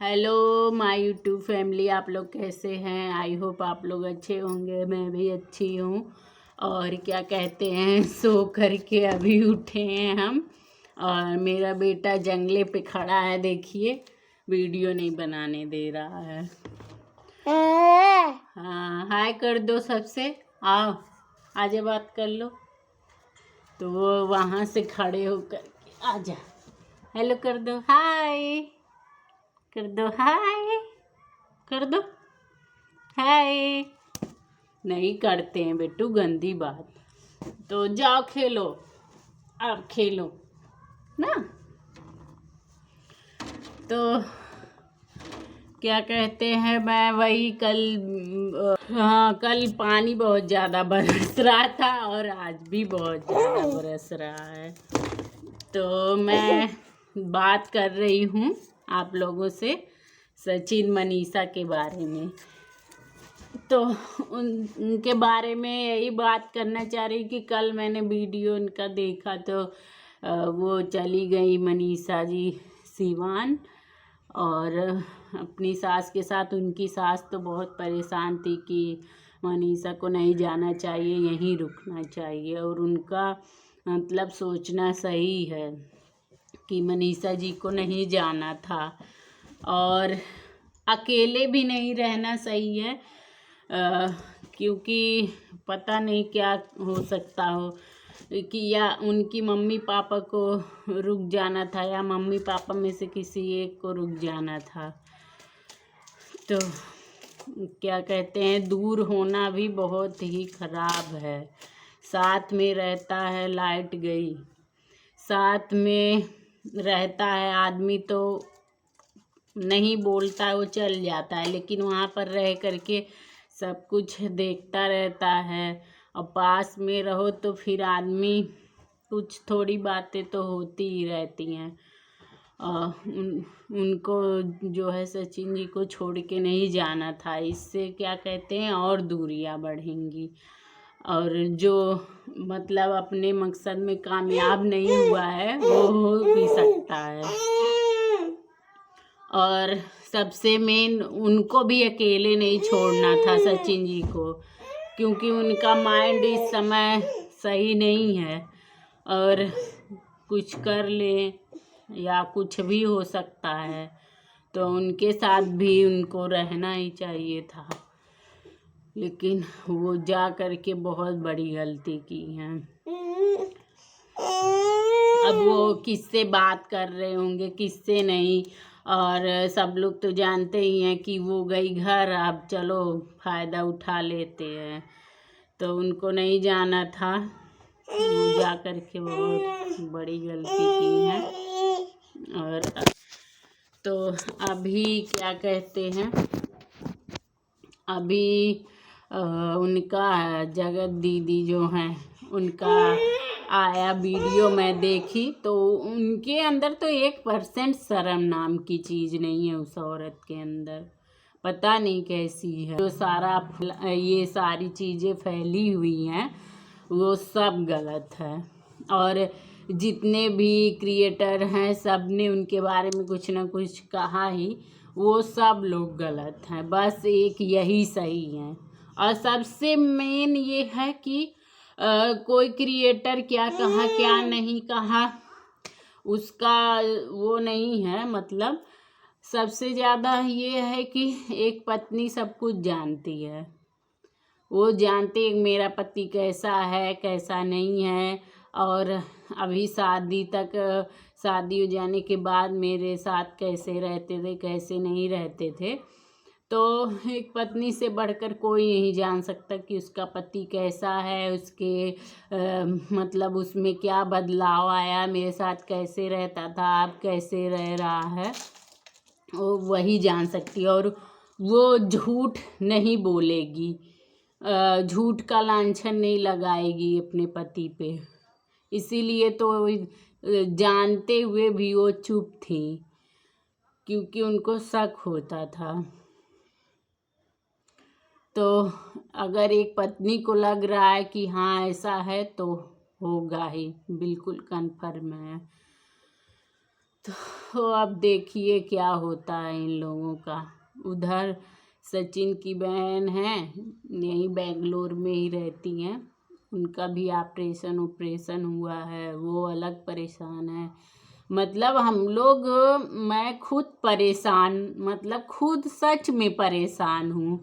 Hello my YouTube family, आप लोग कैसे हैं। आई होप आप लोग अच्छे होंगे। मैं भी अच्छी हूँ। और क्या कहते हैं, सो करके अभी उठे हैं हम। और मेरा बेटा जंगले पे खड़ा है, देखिए वीडियो नहीं बनाने दे रहा है। हाँ, हाय कर दो सबसे। आओ आजा, बात कर लो। तो वो वहाँ से खड़े होकर आजा, हेलो कर दो, हाय कर दो, हाय कर दो, हाय। नहीं करते हैं बेटू, गंदी बात। तो जाओ खेलो, आप खेलो ना। तो क्या कहते हैं, मैं वही हाँ, कल पानी बहुत ज़्यादा बरस रहा था और आज भी बहुत ज़्यादा बरस रहा है। तो मैं बात कर रही हूँ आप लोगों से सचिन मनीषा के बारे में। तो उनके बारे में यही बात करना चाह रही कि कल मैंने वीडियो उनका देखा तो वो चली गई मनीषा जी सीवान, और अपनी सास के साथ। उनकी सास तो बहुत परेशान थी कि मनीषा को नहीं जाना चाहिए, यहीं रुकना चाहिए। और उनका मतलब सोचना सही है कि मनीषा जी को नहीं जाना था, और अकेले भी नहीं रहना सही है। क्योंकि पता नहीं क्या हो सकता हो कि या उनकी मम्मी पापा को रुक जाना था या मम्मी पापा में से किसी एक को रुक जाना था। तो क्या कहते हैं, दूर होना भी बहुत ही खराब है। साथ में रहता है, लाइट गई, साथ में रहता है आदमी तो नहीं बोलता है, वो चल जाता है, लेकिन वहाँ पर रह करके सब कुछ देखता रहता है। और पास में रहो तो फिर आदमी कुछ थोड़ी बातें तो होती ही रहती हैं। उनको जो है सचिन जी को छोड़ के नहीं जाना था। इससे क्या कहते हैं और दूरियां बढ़ेंगी, और जो मतलब अपने मकसद में कामयाब नहीं हुआ है वो हो भी सकता है। और सबसे मेन, उनको भी अकेले नहीं छोड़ना था सचिन जी को, क्योंकि उनका माइंड इस समय सही नहीं है और कुछ कर ले या कुछ भी हो सकता है। तो उनके साथ भी उनको रहना ही चाहिए था, लेकिन वो जा करके बहुत बड़ी गलती की है। अब वो किससे बात कर रहे होंगे, किससे नहीं, और सब लोग तो जानते ही हैं कि वो गई घर, अब चलो फ़ायदा उठा लेते हैं। तो उनको नहीं जाना था, वो जा कर के बहुत बड़ी गलती की है। और तो अभी क्या कहते हैं, अभी उनका जगत दीदी जो हैं, उनका आया वीडियो मैं देखी, तो उनके अंदर तो 1% शर्म नाम की चीज़ नहीं है उस औरत के अंदर। पता नहीं कैसी है। जो सारा ये सारी चीज़ें फैली हुई हैं वो सब गलत है। और जितने भी क्रिएटर हैं सब ने उनके बारे में कुछ ना कुछ कहा ही, वो सब लोग गलत हैं, बस एक यही सही है। और सबसे मेन ये है कि कोई क्रिएटर क्या कहा क्या नहीं कहा उसका वो नहीं है। मतलब सबसे ज़्यादा ये है कि एक पत्नी सब कुछ जानती है, वो जानती है मेरा पति कैसा है कैसा नहीं है। और अभी शादी हो जाने के बाद मेरे साथ कैसे रहते थे कैसे नहीं रहते थे। तो एक पत्नी से बढ़कर कोई नहीं जान सकता कि उसका पति कैसा है, उसके मतलब उसमें क्या बदलाव आया, मेरे साथ कैसे रहता था अब कैसे रह रहा है, वो वही जान सकती है। और वो झूठ नहीं बोलेगी, झूठ का लांछन नहीं लगाएगी अपने पति पे। इसीलिए तो जानते हुए भी वो चुप थी, क्योंकि उनको शक होता था। तो अगर एक पत्नी को लग रहा है कि हाँ ऐसा है तो होगा ही, बिल्कुल कन्फर्म है। तो अब देखिए क्या होता है इन लोगों का। उधर सचिन की बहन है, यहीं बेंगलोर में ही रहती हैं, उनका भी ऑपरेशन हुआ है, वो अलग परेशान है। मतलब हम लोग, मैं खुद परेशान, मतलब खुद सच में परेशान हूँ।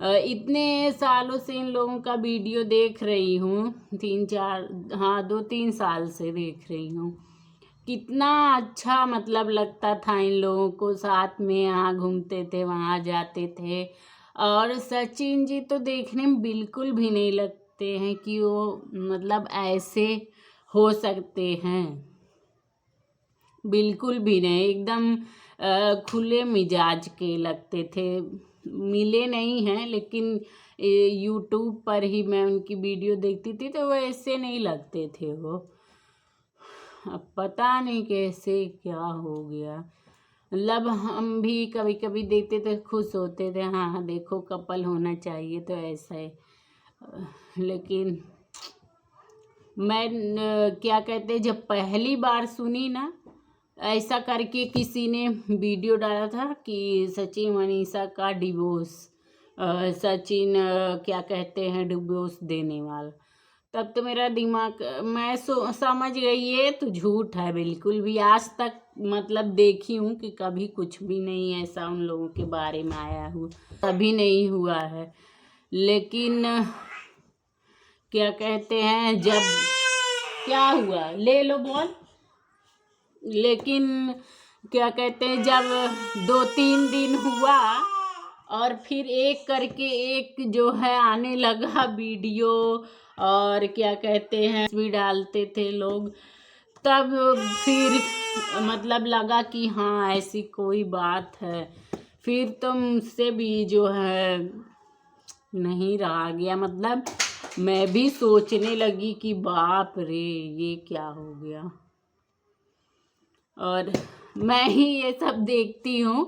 इतने सालों से इन लोगों का वीडियो देख रही हूँ, 3-4, हाँ 2-3 साल से देख रही हूँ। कितना अच्छा मतलब लगता था इन लोगों को, साथ में यहाँ घूमते थे, वहाँ जाते थे। और सचिन जी तो देखने में बिल्कुल भी नहीं लगते हैं कि वो मतलब ऐसे हो सकते हैं, बिल्कुल भी नहीं। एकदम खुले मिजाज के लगते थे। मिले नहीं हैं, लेकिन यूट्यूब पर ही मैं उनकी वीडियो देखती थी तो वो ऐसे नहीं लगते थे वो। अब पता नहीं कैसे क्या हो गया। मतलब हम भी कभी कभी देखते थे, खुश होते थे, हाँ हाँ देखो कपल होना चाहिए तो ऐसा है। लेकिन मैं क्या कहते, जब पहली बार सुनी ना, ऐसा करके किसी ने वीडियो डाला था कि सचिन मनीषा का डिवोर्स, सचिन क्या कहते हैं डिवोर्स देने वाला, तब तो मेरा दिमाग, मैं समझ गई ये तो झूठ है बिल्कुल भी। आज तक मतलब देखी हूँ कि कभी कुछ भी नहीं ऐसा उन लोगों के बारे में आया हुआ, कभी नहीं हुआ है। लेकिन क्या कहते हैं, जब क्या हुआ, ले लो बॉल। लेकिन क्या कहते हैं, जब 2-3 दिन हुआ और फिर एक करके एक जो है आने लगा वीडियो, और क्या कहते हैं भी डालते थे लोग, तब फिर मतलब लगा कि हाँ ऐसी कोई बात है। फिर तो मुझसे भी जो है नहीं रहा गया, मतलब मैं भी सोचने लगी कि बाप रे ये क्या हो गया। और मैं ही ये सब देखती हूँ,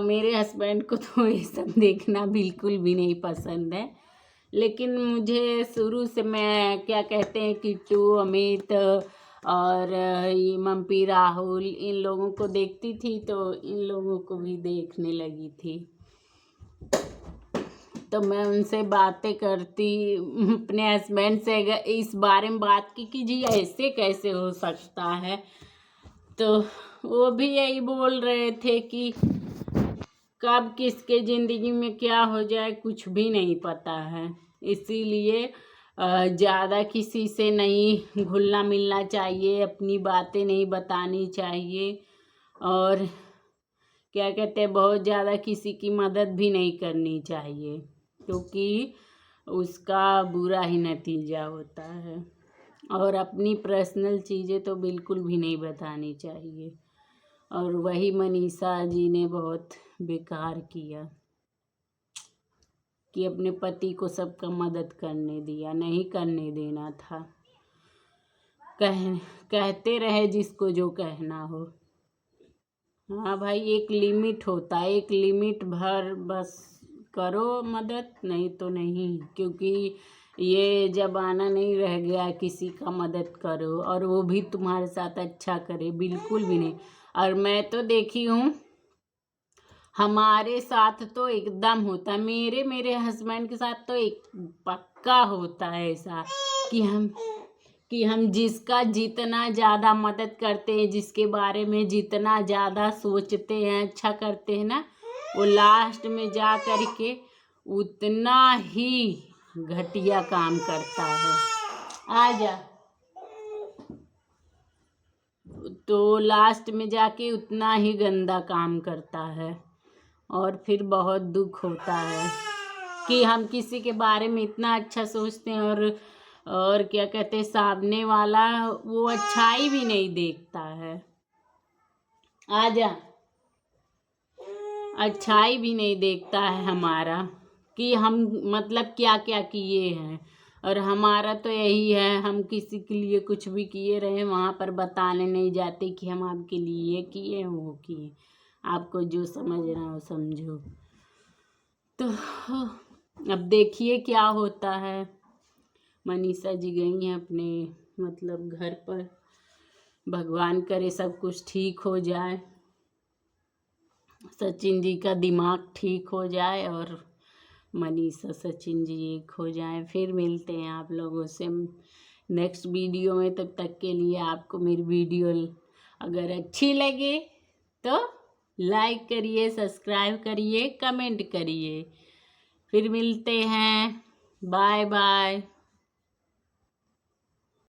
मेरे हस्बैंड को तो ये सब देखना बिल्कुल भी नहीं पसंद है। लेकिन मुझे शुरू से, मैं क्या कहते हैं किट्टू, अमित और ये मम्पी, राहुल, इन लोगों को देखती थी तो इन लोगों को भी देखने लगी थी। तो मैं उनसे बातें करती, अपने हस्बैंड से इस बारे में बात की कि जी ऐसे कैसे हो सकता है, तो वो भी यही बोल रहे थे कि कब किसके ज़िंदगी में क्या हो जाए कुछ भी नहीं पता है। इसीलिए ज़्यादा किसी से नहीं घुलना मिलना चाहिए, अपनी बातें नहीं बतानी चाहिए, और क्या कहते हैं बहुत ज़्यादा किसी की मदद भी नहीं करनी चाहिए, क्योंकि उसका बुरा ही नतीजा होता है। और अपनी पर्सनल चीज़ें तो बिल्कुल भी नहीं बतानी चाहिए। और वही मनीषा जी ने बहुत बेकार किया कि अपने पति को सबका मदद करने दिया, नहीं करने देना था। कहते रहे जिसको जो कहना हो। हाँ भाई, एक लिमिट होता है, एक लिमिट भर बस करो मदद, नहीं तो नहीं, क्योंकि ये ज़माना नहीं रह गया किसी का मदद करो और वो भी तुम्हारे साथ अच्छा करे, बिल्कुल भी नहीं। और मैं तो देखी हूँ, हमारे साथ तो एकदम होता है, मेरे हस्बैंड के साथ तो एक पक्का होता है ऐसा कि हम जिसका जितना ज़्यादा मदद करते हैं, जिसके बारे में जितना ज़्यादा सोचते हैं, अच्छा करते हैं ना, वो लास्ट में जा कर के उतना ही घटिया काम करता है। आजा। तो लास्ट में जाके उतना ही गंदा काम करता है, और फिर बहुत दुख होता है कि हम किसी के बारे में इतना अच्छा सोचते हैं, और क्या कहते हैं सामने वाला वो अच्छाई भी नहीं देखता है। आजा। अच्छाई भी नहीं देखता है हमारा, कि हम मतलब क्या क्या किए हैं। और हमारा तो यही है, हम किसी के लिए कुछ भी किए रहे वहाँ पर बताने नहीं जाते कि हम आपके लिए ये किए वो किए, आपको जो समझना हो समझो। तो अब देखिए क्या होता है। मनीषा जी गई हैं अपने मतलब घर पर, भगवान करे सब कुछ ठीक हो जाए, सचिन जी का दिमाग ठीक हो जाए और मनीषा सचिन जी एक हो जाए। फिर मिलते हैं आप लोगों से नेक्स्ट वीडियो में। तब तक के लिए आपको मेरी वीडियो अगर अच्छी लगे तो लाइक करिए, सब्सक्राइब करिए, कमेंट करिए। फिर मिलते हैं। Bye bye.